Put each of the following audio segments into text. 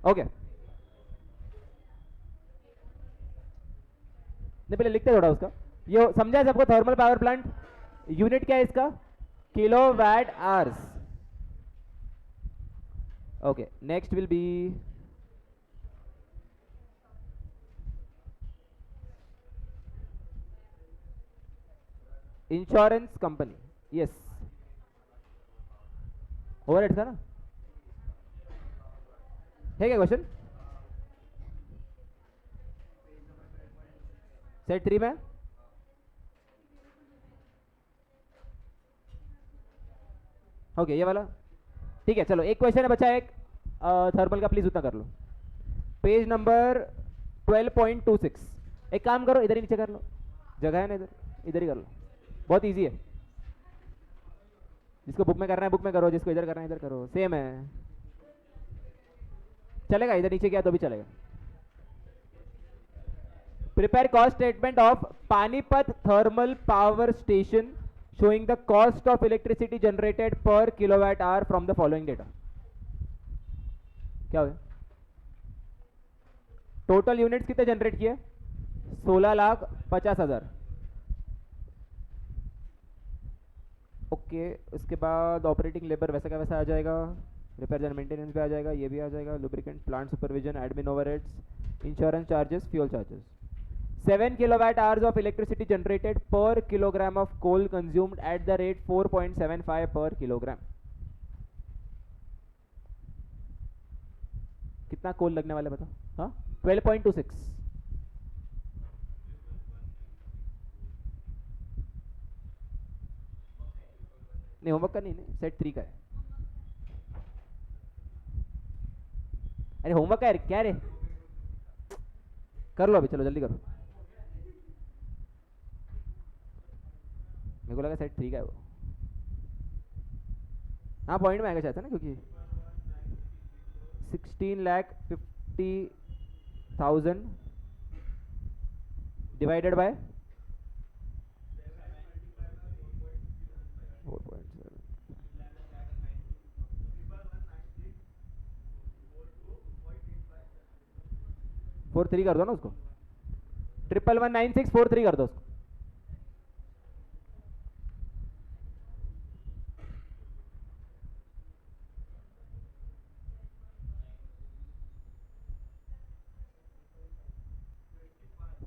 Okay, नहीं पहले लिखते थोड़ा उसका, ये समझा है सबको? थर्मल पावर प्लांट यूनिट क्या है इसका? Kilowatt hours. Okay, next will be insurance company. Yes, overheads का ना है क्या क्वेश्चन? सेट 3 में ओके, ये वाला ठीक है. चलो एक क्वेश्चन है बचा, एक थर्मल का, प्लीज उतना कर लो. Page number 12.26. एक काम करो, इधर ही नीचे कर लो, जगह है ना इधर, इधर ही कर लो, बहुत इजी है. जिसको बुक में करना है बुक में करो, जिसको इधर करना है इधर करो, सेम है, चलेगा. इधर नीचे किया तो भी चलेगा. Prepare cost statement of Panipat thermal power station showing the cost of electricity generated per kilowatt hour from the following data. क्या हुआ? टोटल यूनिट्स कितने जनरेट किए? 16,50,000. ओके, उसके बाद ऑपरेटिंग लेबर वैसा का वैसा आ जाएगा, रिपेयर एंड मेंटेनेंस भी आ जाएगा, ये भी आ जाएगा, lubricant, plant supervision, admin overheads, insurance charges, fuel charges. 7 kilowatt hours of electricity generated per kilogram of coal consumed at the rate 4.75 per kilogram. कितना कोल लगने वाला बता? हाँ, 12.26. नहीं, होमवर्क का नहीं, नहीं सेट 3 का है. अरे होमवर्क का है क्या रे? कर लो अभी, चलो जल्दी करो. मेरे को लगा सेट 3 का है वो. हाँ, पॉइंट में आएगा चाहता ना, क्योंकि 16,50,000 डिवाइडेड बाय 4.7. 4.3 कर दो ना उसको, 11,196.43 कर दो उसको.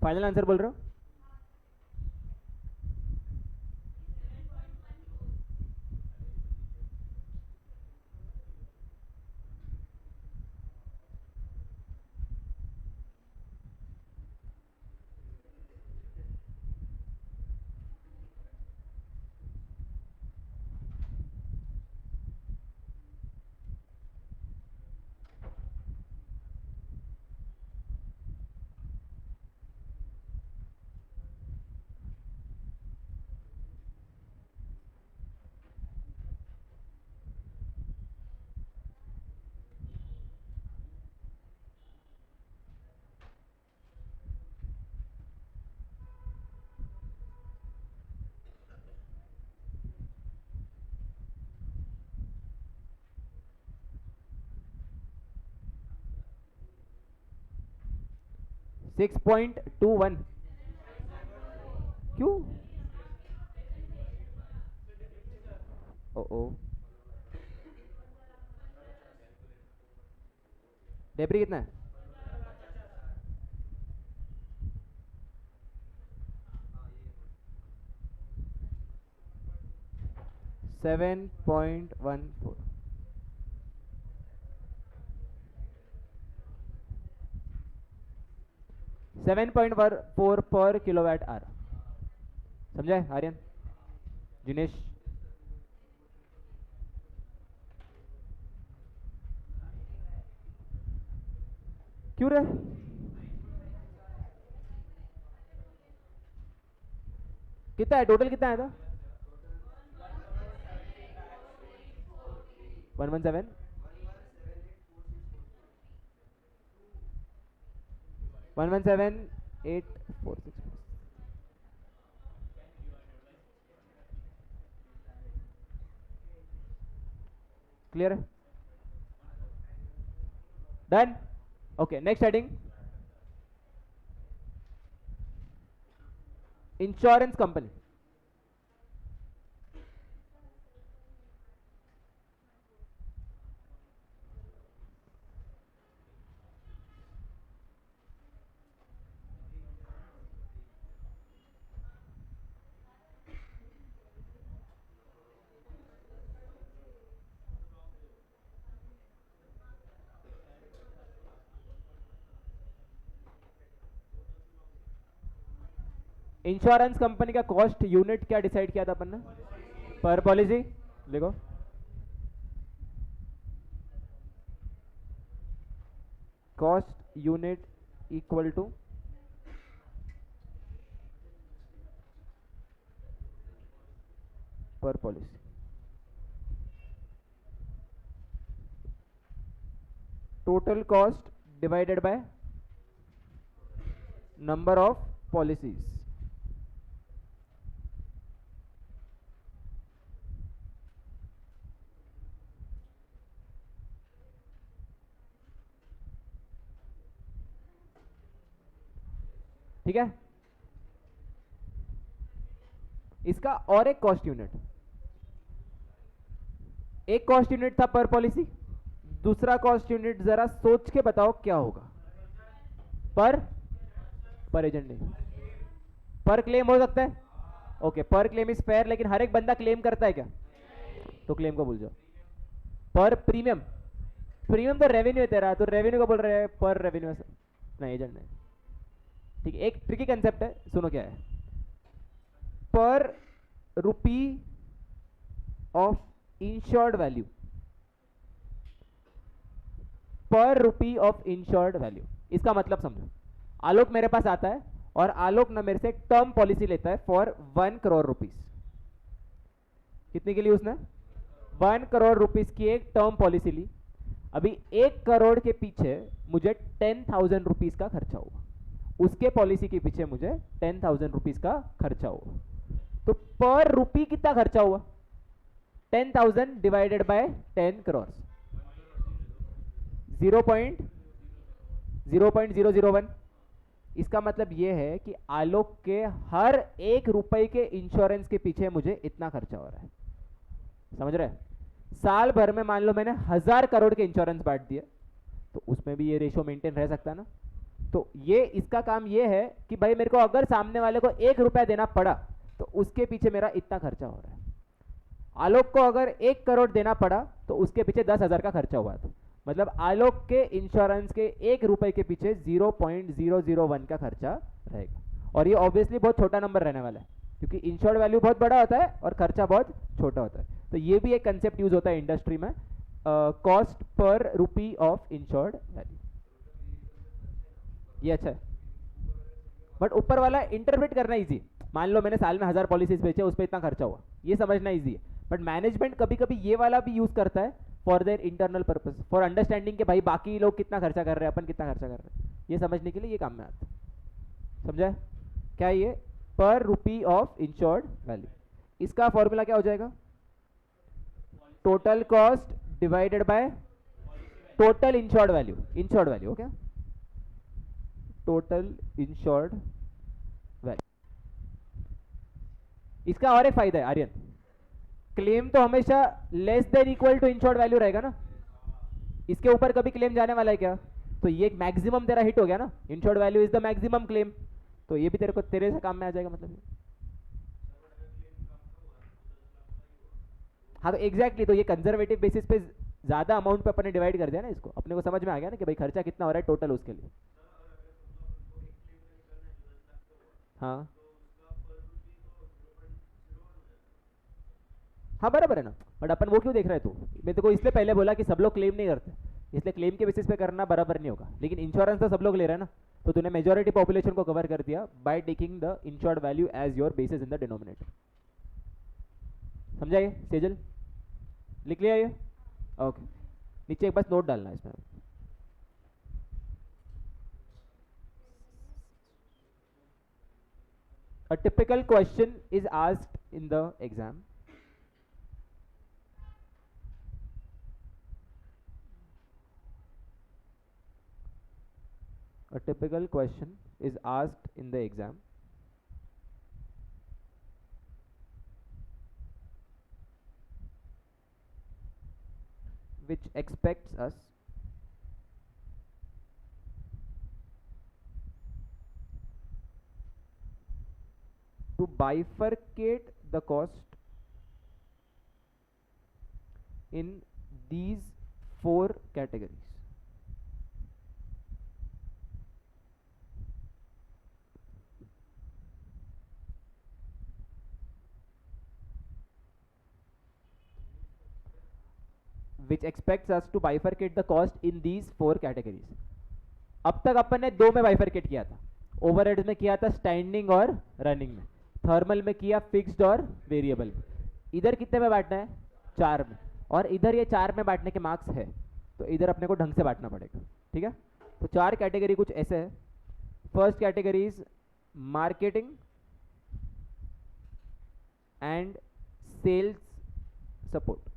फाइनल आंसर बोल रहे हो? Six point two one. क्यों? ओ ओ, डेब्री कितना है? Seven point one four. Seven point four पर किलोवाट आर. समझे आर्यन, जिनेश? क्यों रे? कितना है टोटल, कितना आया था? 117. 117,846. क्लियर है? Done. Okay, next heading, insurance company. Insurance company का कॉस्ट यूनिट क्या डिसाइड किया था अपन ने? पर पॉलिसी. देखो, कॉस्ट यूनिट इक्वल टू पर policy. Total cost divided by number of policies. ठीक है. इसका और एक कॉस्ट यूनिट, एक कॉस्ट यूनिट था पर पॉलिसी, दूसरा कॉस्ट यूनिट जरा सोच के बताओ क्या होगा? पर एजेंट नहीं, पर क्लेम हो सकता है. ओके, पर क्लेम इज फेयर, लेकिन हर एक बंदा क्लेम करता है क्या? तो क्लेम को भूल जाओ. पर प्रीमियम, प्रीमियम तो रेवेन्यू है तेरा, तो रेवेन्यू को बोल रहे हैं पर रेवेन्यू नहीं, एजेंट नहीं. ठीक है, एक ट्रिकी कंसेप्ट है, सुनो क्या है. पर रुपी ऑफ इंश्योर्ड वैल्यू, पर रुपी ऑफ इंश्योर्ड वैल्यू. इसका मतलब समझो, आलोक मेरे पास आता है और आलोक ना मेरे से टर्म पॉलिसी लेता है फॉर 1 करोड़ रुपीस. कितने के लिए उसने? 1 करोड़ रुपीस की एक टर्म पॉलिसी ली. अभी 1 करोड़ के पीछे मुझे 10,000 रुपीस का खर्चा हुआ, उसके पॉलिसी के पीछे मुझे 10,000 रुपीस का खर्चा हुआ. तो पर रुपी कितना खर्चा हुआ? 10,000 डिवाइडेड बाय 10 करोड़, 0.001. इसका मतलब यह है कि आलोक के हर 1 रुपए के इंश्योरेंस के पीछे मुझे इतना खर्चा हो रहा है. समझ रहे? साल भर में मान लो मैंने 1000 करोड़ के इंश्योरेंस बांट दिया, तो उसमें भी ये रेशियो मेंटेन रह सकता है ना. तो ये इसका काम ये है कि भाई मेरे को अगर सामने वाले को 1 रुपया देना पड़ा तो उसके पीछे मेरा इतना खर्चा हो रहा है. आलोक को अगर 1 करोड़ देना पड़ा तो उसके पीछे 10,000 का खर्चा हुआ था. मतलब आलोक के इंश्योरेंस के 1 रुपए के पीछे 0.001 का खर्चा रहेगा. और ये ऑब्वियसली बहुत छोटा नंबर रहने वाला है, क्योंकि इंश्योर्ड वैल्यू बहुत बड़ा होता है और खर्चा बहुत छोटा होता है. तो ये भी एक कंसेप्ट यूज होता है इंडस्ट्री में, cost per rupee of insured value. ये अच्छा है, बट ऊपर वाला इंटरप्रेट करना इजी. मान लो मैंने साल में 1000 पॉलिसीज बेचे, उस पर इतना खर्चा हुआ, ये समझना इजी है. बट मैनेजमेंट कभी कभी ये वाला भी यूज करता है for their internal purpose, for understanding के भाई बाकी लोग कितना खर्चा कर रहे हैं, अपन कितना खर्चा कर रहे हैं, ये समझने के लिए ये काम में आता है. समझा? क्या ये per rupee of insured value, इसका फॉर्मूला क्या हो जाएगा? Total cost divided by total insured value. Insured value okay, total insured value. इसका और एक फायदा है आर्यन, क्लेम तो हमेशा less than equal to insured value रहेगा ना. इसके ऊपर कभी क्लेम जाने वाला है क्या? तो ये एक मैक्सिमम तेरा हिट हो गया ना, insured value is the maximum claim. तो ये भी तेरे को तेरे से काम में आ जाएगा मतलब. हाँ तो एग्जैक्टली, तो ये कंजर्वेटिव बेसिस पे ज्यादा अमाउंट पे अपने डिवाइड कर दिया ना इसको, अपने को समझ में आ गया ना कि भाई खर्चा कितना हो रहा है टोटल उसके लिए. हाँ हाँ बराबर है ना, बट अपन वो क्यों देख रहा है? तू, मैं तेरे को इसलिए पहले बोला कि सब लोग क्लेम नहीं करते, इसलिए क्लेम के बेसिस पे करना बराबर नहीं होगा. लेकिन इंश्योरेंस तो सब लोग ले रहे हैं ना, तो तूने मेजोरिटी पॉपुलेशन को कवर कर दिया by taking the insured value as your basis in the denominator. समझा ये सेजल? लिख लिया ये? ओके, नीचे एक बस नोट डालना है इसमें. A typical question is asked in the exam. A typical question is asked in the exam which expects us to bifurcate the cost in these four categories. Which expects us to bifurcate the cost in these four categories. अब तक अपन ने दो में bifurcate किया था, overheads में किया था स्टैंडिंग और रनिंग में, थर्मल में किया फिक्स्ड और वेरिएबल में. इधर कितने में बांटना है? चार में. और इधर ये चार में बांटने के मार्क्स है, तो इधर अपने को ढंग से बांटना पड़ेगा. ठीक है, तो चार कैटेगरी कुछ ऐसे है. First category is marketing and sales support.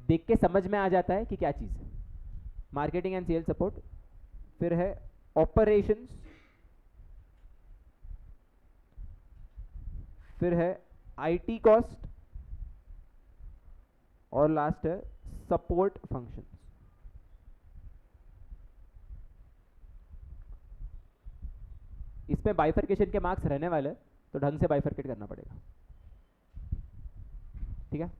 देख के समझ में आ जाता है कि क्या चीज़ है. Marketing and sales support. फिर है ऑपरेशंस. फिर है आईटी कॉस्ट. और लास्ट है सपोर्ट फंक्शंस. इसमें बाइफरकेशन के मार्क्स रहने वाले, तो ढंग से बाइफरकेट करना पड़ेगा. ठीक है,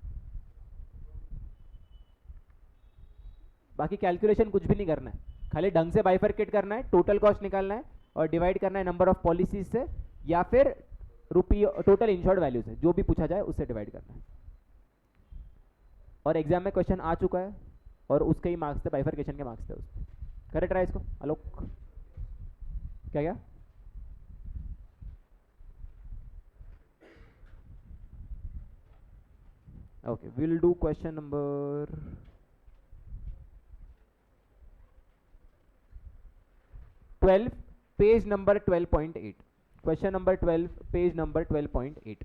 बाकी कैलकुलेशन कुछ भी नहीं करना है, खाली ढंग से बाइफरकेट करना है, टोटल कॉस्ट निकालना है और डिवाइड करना है नंबर ऑफ पॉलिसीज से या फिर रुपी टोटल इंश्योर्ड वैल्यू से, जो भी पूछा जाए उससे डिवाइड करना है. और एग्जाम में क्वेश्चन आ चुका है और उसके ही मार्क्स थे, बाइफरकेशन के मार्क्स थे उसके. करे ट्राई इसको. आलोक क्या क्या? Okay, will do question number 12, page number 12.8. Question number 12, page number 12.8.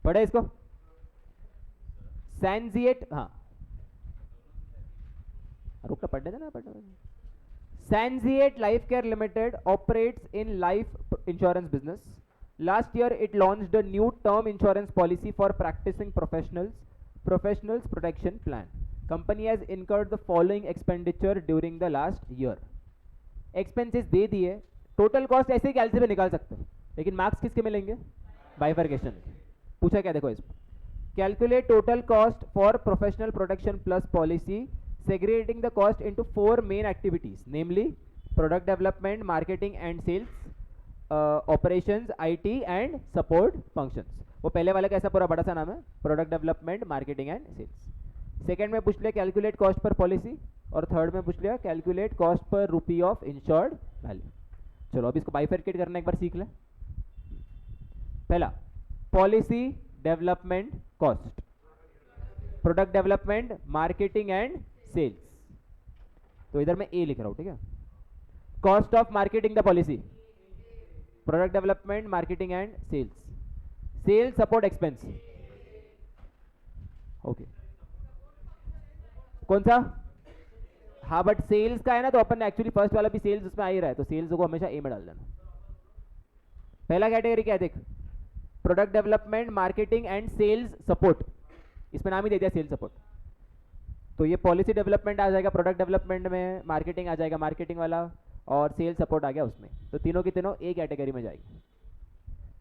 पढ़े इसको. सैनजिएट, हाँ रुकना, पढ़ने देना, पढ़ने देना. Sanziate Life Care Limited operates in life insurance business. Last year, it launched a new term insurance policy for practicing professionals protection plan. Company has incurred the following expenditure during the last year. Expenses दे दिए, total cost ऐसे ही कैलसी में निकाल सकते हो, लेकिन marks किसके मिलेंगे? Bifurcation. पूछा क्या, देखो इसमें. Calculate total cost for professional protection plus policy, segregating the cost into four main activities, namely product development, marketing and sales, operations, IT and support functions. वो पहले वाला कैसा पूरा बड़ा सा नाम है, product development, marketing and sales. Second में पूछ लिया कैलकुलेट कॉस्ट पर पॉलिसी, और थर्ड में पूछ लिया calculate cost per rupee of insured value. चलो अब इसको बाइफरकेट करना एक बार सीख ले. पहला, policy development cost, product development, marketing and sales. तो इधर मैं ए लिख रहा हूं, ठीक है. Cost of marketing the policy, product development, marketing and sales. Sales support expense. Okay, कौन सा? हाँ, बट सेल्स का है ना, तो अपन ने एक्चुअली फर्स्ट वाला भी सेल्स उसमें आ ही रहा है, तो सेल्स को हमेशा ए में डाल देना. पहला कैटेगरी क्या है देख, product development, marketing and sales support. इसमें नाम ही दे दिया सेल्स सपोर्ट. तो ये पॉलिसी डेवलपमेंट आ जाएगा प्रोडक्ट डेवलपमेंट में, मार्केटिंग आ जाएगा मार्केटिंग वाला, और सेल्स सपोर्ट आ गया उसमें. तो तीनों की तीनों ए कैटेगरी में जाएगी.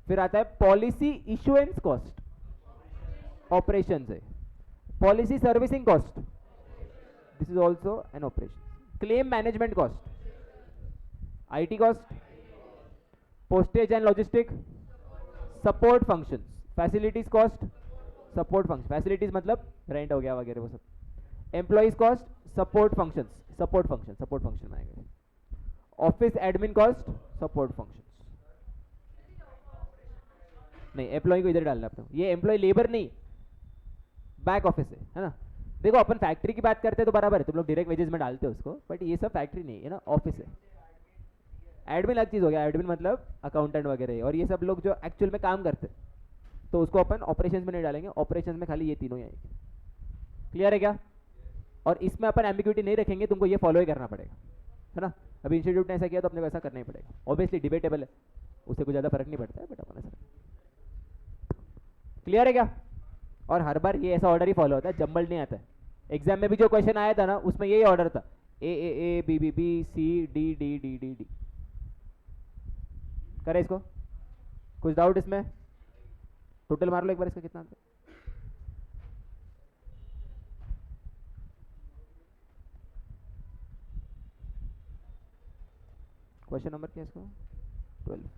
फिर आता है पॉलिसी इशुएंस कॉस्ट, ऑपरेशन है. Policy servicing cost, this is also an operation. Claim management cost, IT cost, postage and logistic, support functions. Facilities cost, support function. Facilities मतलब रेंट हो गया वगैरह वो सब. Employees cost, support functions, support function में आएगा. Office admin cost, support functions. नहीं, employ को इधर डालना अपने. ये एम्प्लॉय लेबर नहीं, बैक ऑफिस है ना. देखो अपन फैक्ट्री की बात करते हैं तो बराबर है, तुम लोग डायरेक्ट वेजेस में डालते हो उसको, बट ये सब फैक्ट्री नहीं है ना, ऑफिस है। एडमिन अलग चीज़ हो गया, एडमिन मतलब अकाउंटेंट वगैरह, और ये सब लोग जो एक्चुअल में काम करते हैं तो उसको अपन ऑपरेशंस में नहीं डालेंगे, ऑपरेशंस में खाली ये तीनों ही आएंगे। क्लियर है क्या? और इसमें अपन एम्बिग्यूटी नहीं रखेंगे, तुमको ये फॉलो ही करना पड़ेगा, है ना। अभी इंस्टीट्यूट ने ऐसा किया तो अपने को ऐसा करना ही पड़ेगा, ऑब्वियसली डिबेटेबल है, उससे कुछ ज़्यादा फर्क नहीं पड़ता है, बट अपन ऐसा। क्लियर है क्या? और हर बार ये ऐसा ऑर्डर ही फॉलो होता है, जम्बल नहीं आता है। एग्जाम में भी जो क्वेश्चन आया था ना उसमें यही ऑर्डर था, A B B B C D D D D D. करे इसको, कुछ डाउट इसमें? टोटल मार लो एक बार इसका कितना आता है। क्वेश्चन नंबर क्या है इसका? 12।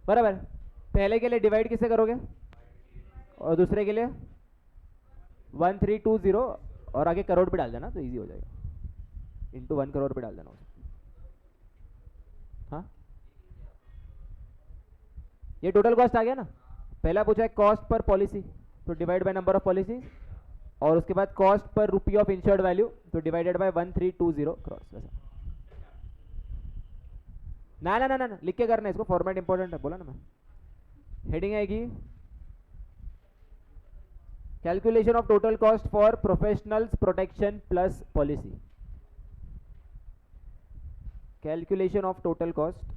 बराबर। पहले के लिए डिवाइड किससे करोगे और दूसरे के लिए 1320, और आगे करोड़ पे डाल देना तो इजी हो जाएगा, इंटू 1 करोड़ पे डाल देना उसको। हाँ, ये टोटल कॉस्ट आ गया ना। पहला पूछा है कॉस्ट पर पॉलिसी, तो divide by number of policy, और उसके बाद cost per rupee of insured value, तो डिवाइडेड बाय 1320 क्रॉस। वैसा ना ना ना ना, लिख के करना है इसको, फॉर्मेट इंपॉर्टेंट है, बोला ना मैं। हेडिंग आएगी calculation of total cost for professionals protection plus policy. Calculation of total cost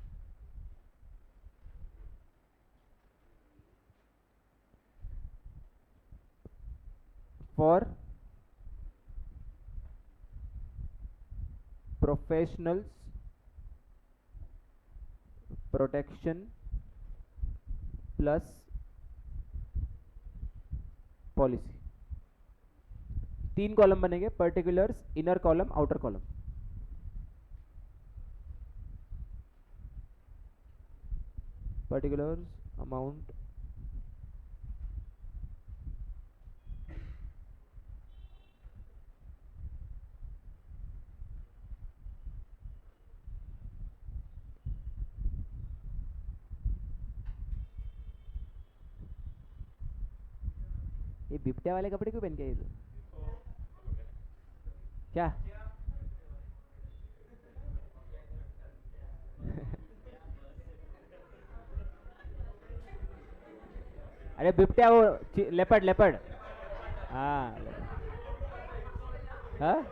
for professionals protection plus policy. 3 column बनेंगे, particulars, inner column, outer column. Particulars, amount, ये बिपट्या वाले कपड़े क्यों पहन के आए थे? क्या? अरे बिपट्या वो लेपर्ड लेपर्ड। हाँ हाँ,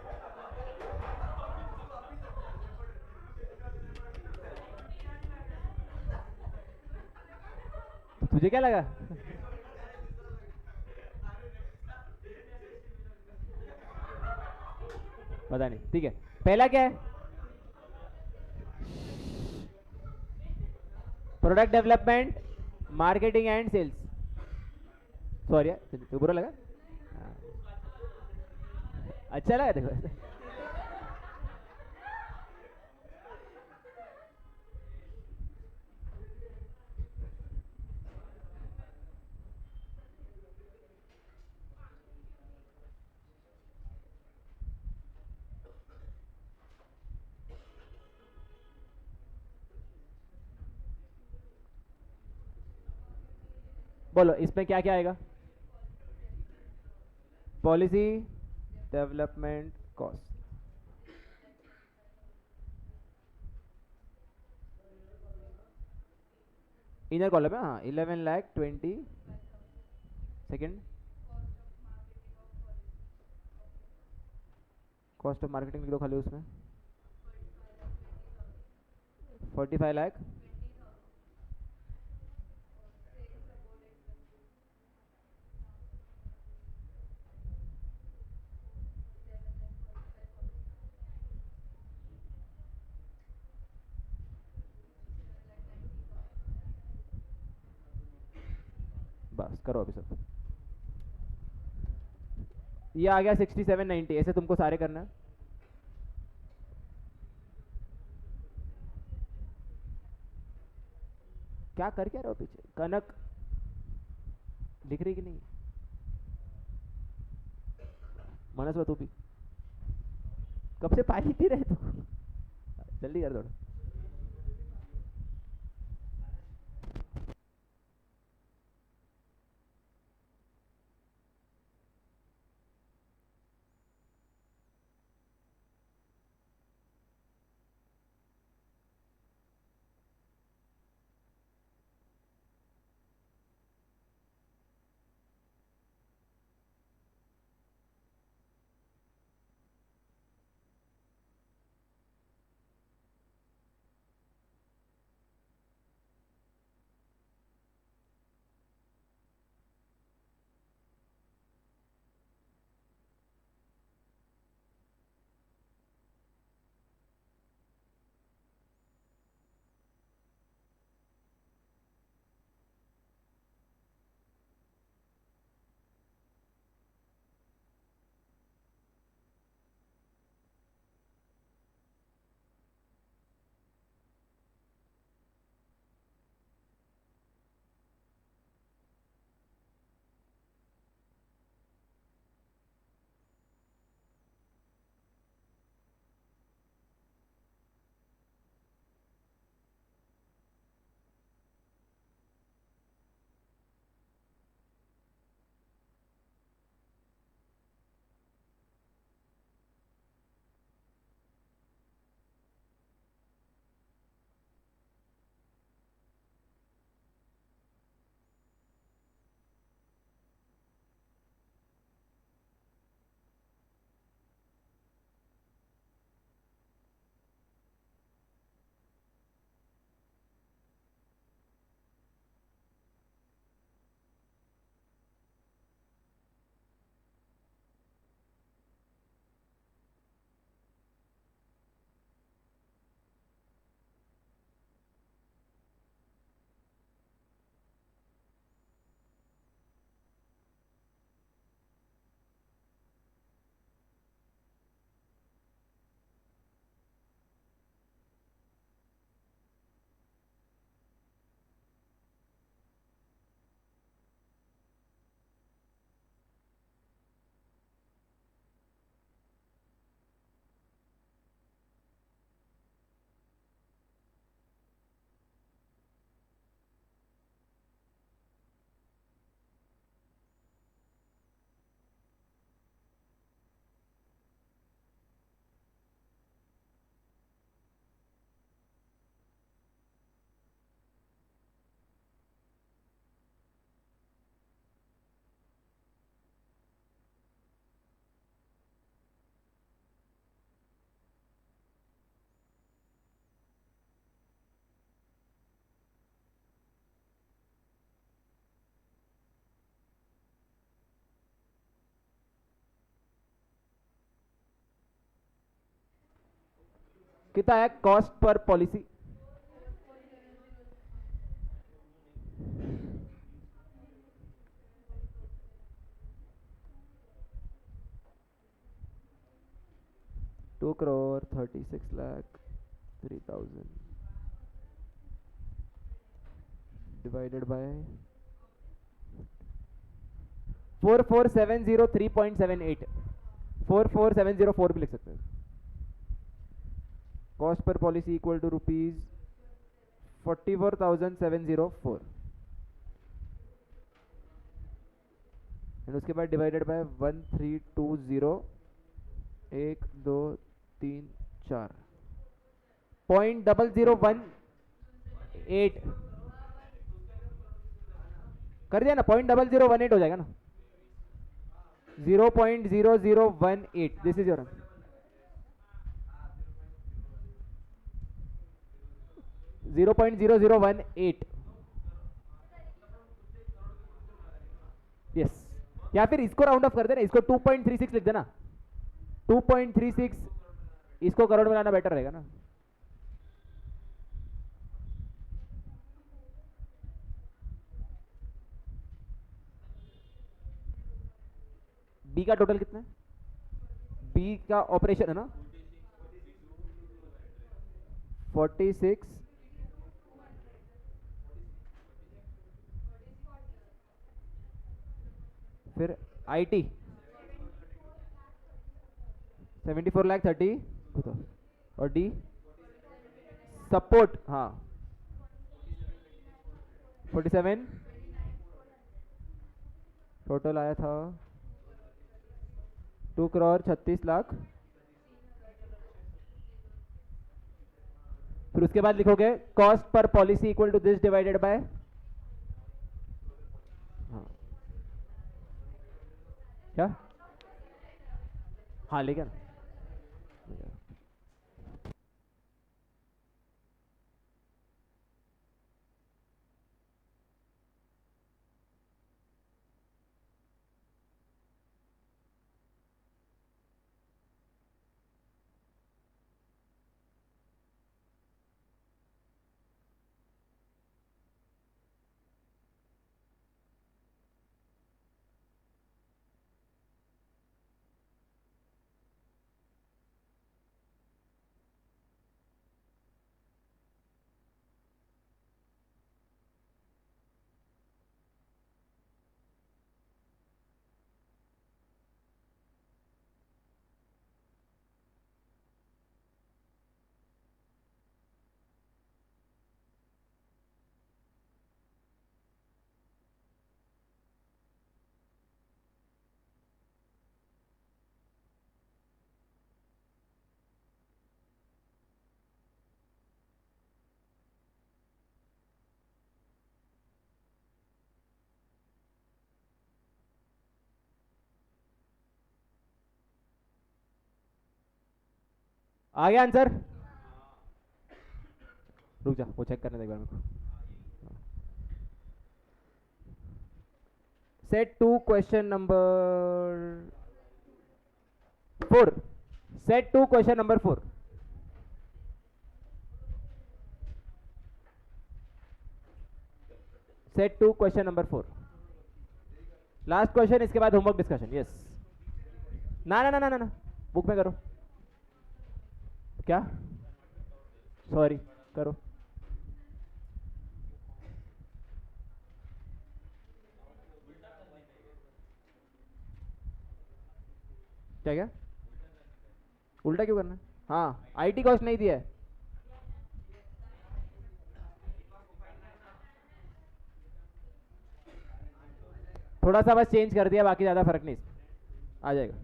तुझे क्या लगा? पता नहीं, ठीक है। पहला क्या है? Product development, marketing and sales. Sorry, तो बुरा लगा? हाँ। अच्छा लगा देखो। बोलो इसमें क्या क्या आएगा? Policy development cost, inner column है, हाँ 11,20,000। सेकेंड, कॉस्ट ऑफ मार्केटिंग लिख दो खाली उसमें 45 लाख। बस करो अभी सब। ये आ गया 6790, ऐसे तुमको सारे करना है। क्या कर क्या रहे हो पीछे? कनक दिख रही कि नहीं? मनस तू भी कब से पानी पी रहे तू? जल्दी कर थोड़ा। कितना है cost per policy? Two crore 36,03,000 divided by 44,703.78 44,704 भी लिख सकते हैं। Cost per policy equal to rupees 44,704 and उसके बाद डिवाइडेड बाय 1320 1 2 3 4 0.0018 कर दिया ना, 0.0018 हो जाएगा ना, 0.0018 दिस इज योर 0.0018 यस, या फिर इसको राउंड ऑफ कर देना, इसको 2.36 लिख देना, 2.36 इसको करोड़ में लाना बेटर रहेगा ना। बी का टोटल कितना है? बी का ऑपरेशन है ना 46 फिर IT 74 लाख 30 और D सपोर्ट, हाँ 47 टोटल आया था 2 करोड़ 36 लाख। फिर उसके बाद लिखोगे cost per policy equal to this divided by, हाँ क्या, हाँ लेकिन आ गया आंसर। रुक जा, वो चेक करने दे एक बार मेरे को। Set two question number 4, set two question number 4। Set two question number 4, last question, इसके बाद होमवर्क डिस्कशन। यस, ना ना ना ना ना ना, बुक में करो। क्या, सॉरी, करो। क्या क्या, उल्टा क्यों करना है? हाँ, IT कॉस्ट नहीं दिया है। थोड़ा सा बस चेंज कर दिया, बाकी ज़्यादा फर्क नहीं, आ जाएगा।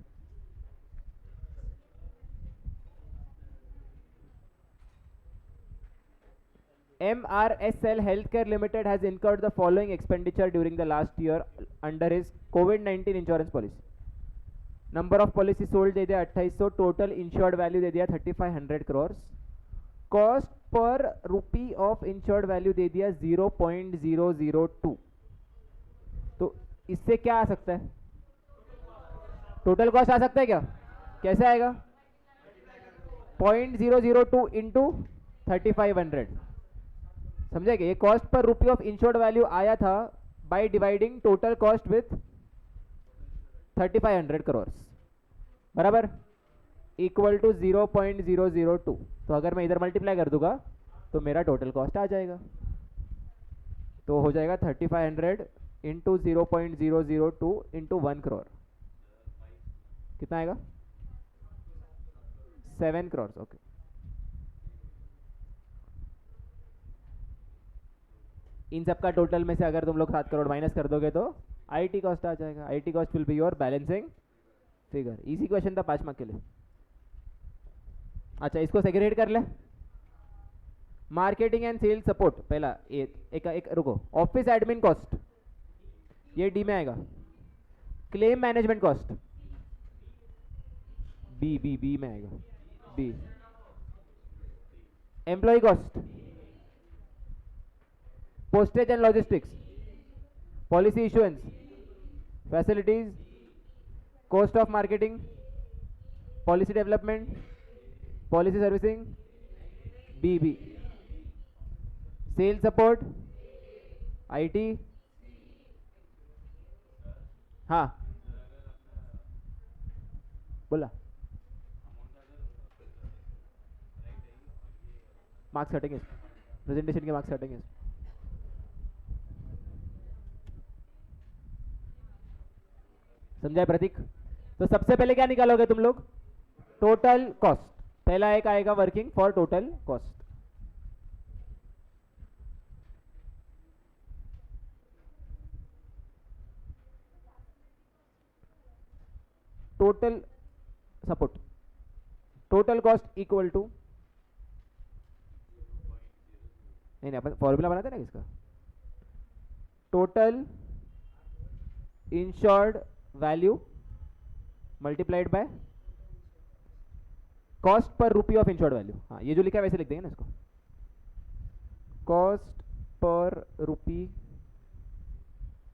MRSL Healthcare Limited has incurred the following expenditure during the last year under his COVID-19 insurance policy. Number of policy sold दे दिया 2800, टोटल इंश्योर्ड वैल्यू दे दिया 3500 crore, cost per rupee of insured value दे दिया 0.002। तो इससे क्या आ सकता है, टोटल कॉस्ट आ सकता है क्या, कैसे आएगा, 0.002 इंटू 3500, समझे क्या? ये cost per rupee of insured value आया था by dividing total cost with 3500 crore, बराबर, इक्वल टू 0.002। तो अगर मैं इधर मल्टीप्लाई कर दूंगा तो मेरा टोटल कॉस्ट आ जाएगा, तो हो जाएगा 3500 इंटू 0.002 इंटू 1 करोड़, कितना आएगा, 7 करोड़। ओके, इन सब का टोटल में से अगर तुम लोग 7 करोड़ माइनस कर दोगे तो IT कॉस्ट आ जाएगा। IT cost will be your balancing figure. Easy question था 5 मार्क के लिए। अच्छा, इसको सेग्रीगेट कर ले। मार्केटिंग एंड सेल्स सपोर्ट पहला, एक रुको, ऑफिस एडमिन कॉस्ट ये डी में आएगा, claim management cost B B B में आएगा, B, employee cost, postage and logistics, policy issuance, facilities, cost of marketing, policy development, policy servicing, B B, sale support, IT, हाँ बोला, marks हटेंगे, presentation के marks हटेंगे। समझाए प्रतीक? तो सबसे पहले क्या निकालोगे तुम लोग? Total cost. पहला एक आएगा working for total cost. Total support, total cost equal to, नहीं अपन फॉर्मूला बनाते ना इसका, total insured value multiplied by cost per rupee of insured value. हाँ, ये जो लिखा है वैसे लिख देंगे ना इसको, cost per rupee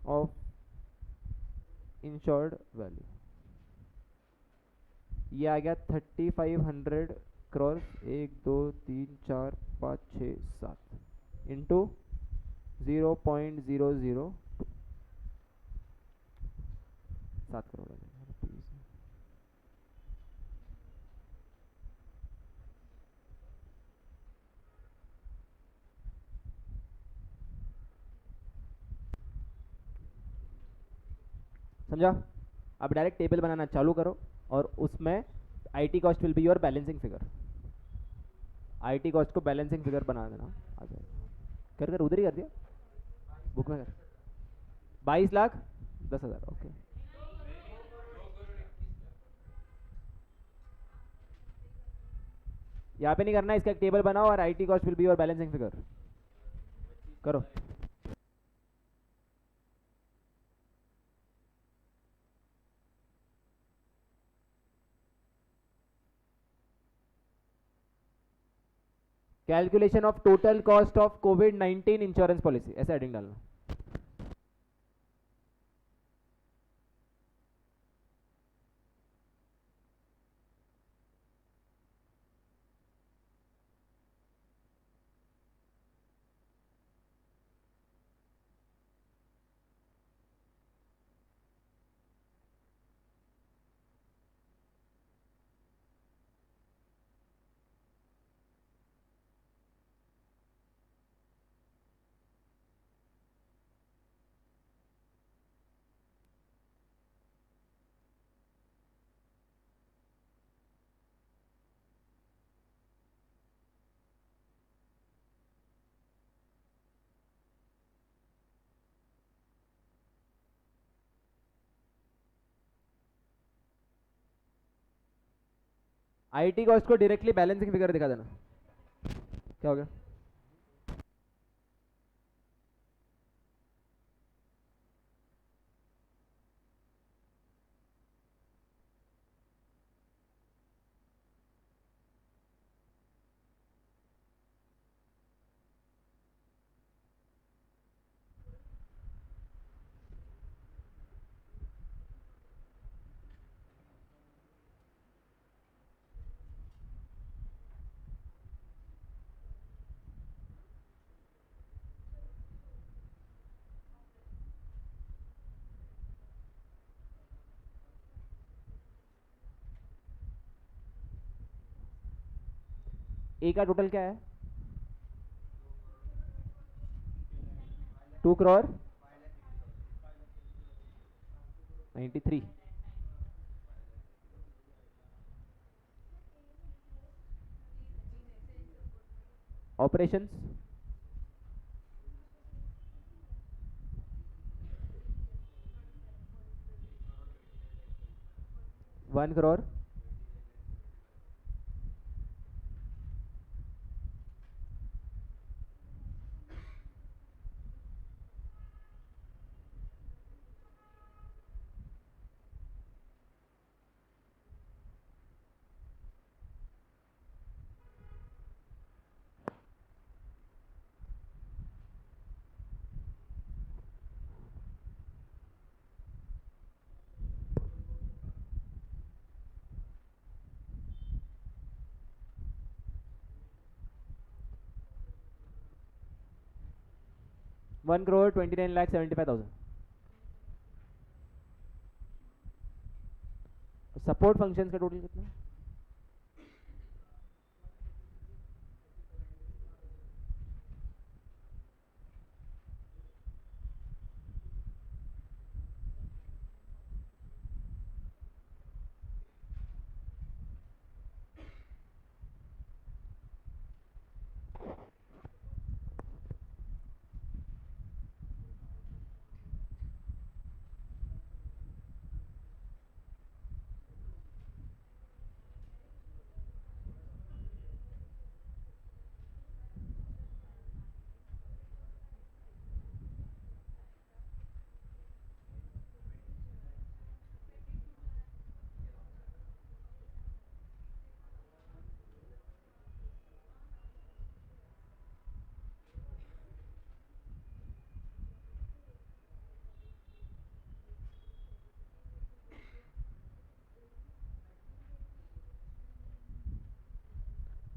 of insured value. ये आ गया 3500 क्रॉस 1 2 3 4 5 6 7 इंटू 0.002, 7 करोड़ आ जाएगा रुपीज। समझा? अब डायरेक्ट टेबल बनाना चालू करो और उसमें IT cost will be your balancing figure. IT cost को बैलेंसिंग फिगर बना देना, आ जाएगा। कर कर उधर ही कर दिया बुक में कर। 22,10,000 ओके। यहाँ पे नहीं करना, इसका एक टेबल बनाओ और it cost will be your balancing figure करो। Calculation of total cost of कोविड-19 इंश्योरेंस पॉलिसी, ऐसा हेडिंग डालना। आईटी कॉस्ट को डायरेक्टली बैलेंसिंग फिगर दिखा देना। क्या हो गया? ए का टोटल क्या है? 2 crore 93। Operations 1 crore. One crore 29,75,000। Support functions का टोटल कितना?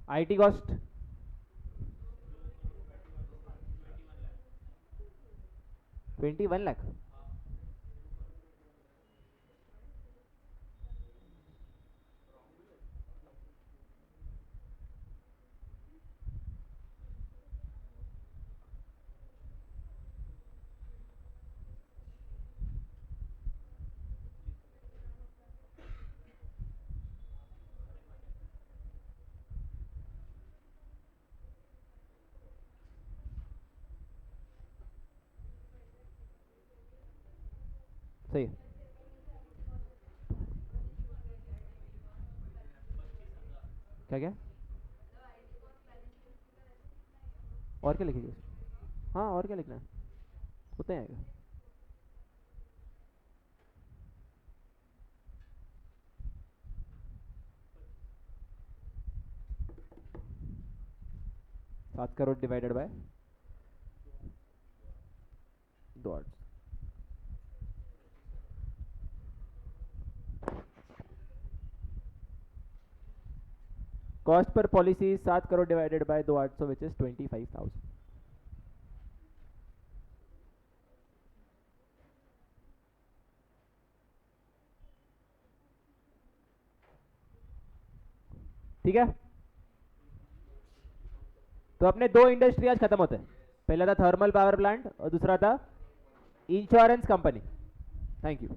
IT cost 21 lakh. सही है। क्या क्या और क्या लिखिए? हाँ और क्या लिखना है, उतना ही आएगा। सात crore divided by 2 8। Cost per policy 7 crore divided by 2 800 which is 25,000। ठीक है, तो अपने 2 इंडस्ट्री आज खत्म होते हैं। पहला था थर्मल पावर प्लांट और दूसरा था इंश्योरेंस कंपनी। Thank you.